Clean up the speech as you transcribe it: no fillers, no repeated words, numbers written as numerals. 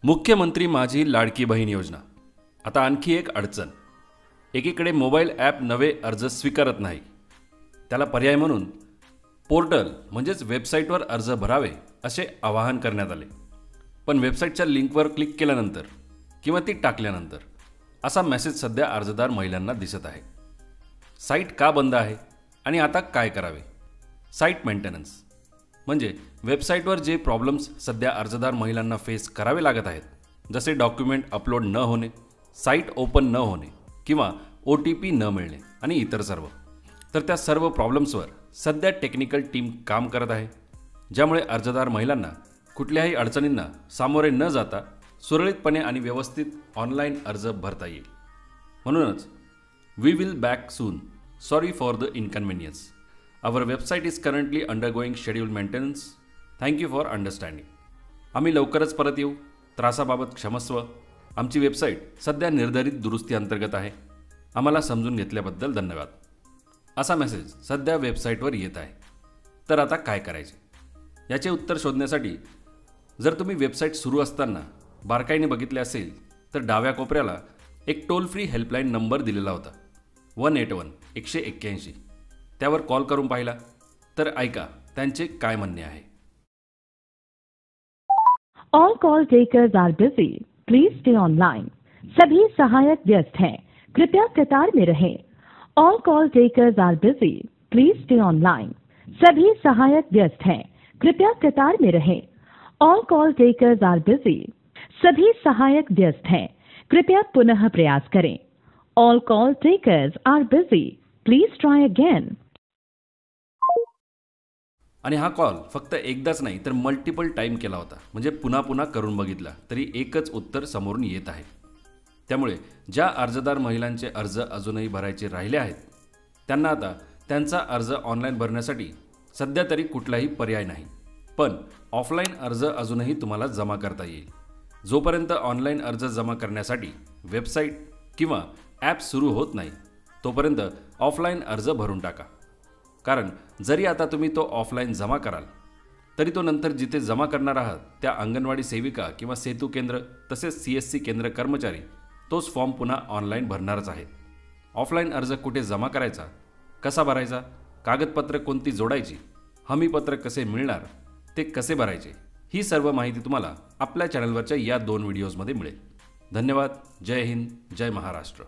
मुख्यमंत्री माझी लाडकी बहीण योजना. आता आणखी एक अडचण. एकीकडे मोबाईल ॲप नवे अर्ज स्वीकारत नाही. त्याला पर्याय म्हणून पोर्टल म्हणजेच वेबसाईटवर अर्ज भरावे असे आवाहन करण्यात आले. पण वेबसाईटच्या लिंकवर क्लिक केल्यानंतर किंवा ती टाकल्यानंतर असा मेसेज सध्या अर्जदार महिलांना दिसत आहे. साईट का बंद आहे आणि आता काय करावे? साईट मेंटेनन्स म्हणजे वेबसाईटवर जे प्रॉब्लेम्स सध्या अर्जदार महिलांना फेस करावे लागत आहेत, जसे डॉक्युमेंट अपलोड न होणे, साईट ओपन न होणे किंवा OTP न मिळणे आणि इतर सर्व, तर त्या सर्व प्रॉब्लेम्सवर सध्या टेक्निकल टीम काम करत आहे, ज्यामुळे अर्जदार महिलांना कुठल्याही अडचणींना सामोरे न जाता सुरळीतपणे आणि व्यवस्थित ऑनलाईन अर्ज भरता येईल. म्हणूनच we will back soon. Sorry for the inconvenience. Our website is currently undergoing schedule maintenance. Thank you for understanding. आम्ही लवकरच परत येऊ. त्रासाबाबत क्षमस्व. आमची वेबसाईट सध्या निर्धारित दुरुस्ती अंतर्गत आहे. आम्हाला समजून घेतल्याबद्दल धन्यवाद. असा मेसेज सध्या वेबसाईटवर येत आहे. तर आता काय करायचे याचे उत्तर शोधण्यासाठी जर तुम्ही वेबसाईट सुरू असताना बारकाईने बघितले असेल तर डाव्या कोपऱ्याला एक टोल फ्री हेल्पलाईन नंबर दिलेला होता, 181 181. त्यावर कॉल करून पाहिला तर ऐका त्यांचे काय म्हणणे आहे. All call takers are busy. Please stay online. सभी सहायक व्यस्त हैं. कृपया कतार में रहें. All call takers are busy. Please stay online. सभी सहायक व्यस्त हैं. कृपया कतार में रहें. All call takers are busy. सभी सहायक व्यस्त हैं. कृपया पुनः प्रयास करें. All call takers are busy. Please try again. आणि हा कॉल फक्त एकदाच नाही तर मल्टिपल टाईम केला होता. म्हणजे पुन्हा पुन्हा करून बघितला तरी एकच उत्तर समोरून येत आहे. त्यामुळे ज्या अर्जदार महिलांचे अर्ज अजूनही भरायचे राहिले आहेत त्यांना आता त्यांचा अर्ज ऑनलाईन भरण्यासाठी सध्या तरी कुठलाही पर्याय नाही. पण ऑफलाईन अर्ज अजूनही तुम्हाला जमा करता येईल. जोपर्यंत ऑनलाईन अर्ज जमा करण्यासाठी वेबसाईट किंवा ॲप सुरू होत नाही तोपर्यंत ऑफलाईन अर्ज भरून टाका. कारण जरी आता तुम्ही तो ऑफलाईन जमा कराल तरी तो नंतर जिथे जमा करणार आहात त्या अंगणवाडी सेविका किंवा सेतू केंद्र तसेच CSC केंद्र कर्मचारी तोच फॉर्म पुन्हा ऑनलाईन भरणारच आहेत. ऑफलाईन अर्ज कुठे जमा करायचा, कसा भरायचा, कागदपत्र कोणती जोडायची, हमीपत्र कसे मिळणार, ते कसे भरायचे, ही सर्व माहिती तुम्हाला आपल्या चॅनलवरच्या या 2 व्हिडिओजमध्ये मिळेल. धन्यवाद. जय हिंद, जय महाराष्ट्र.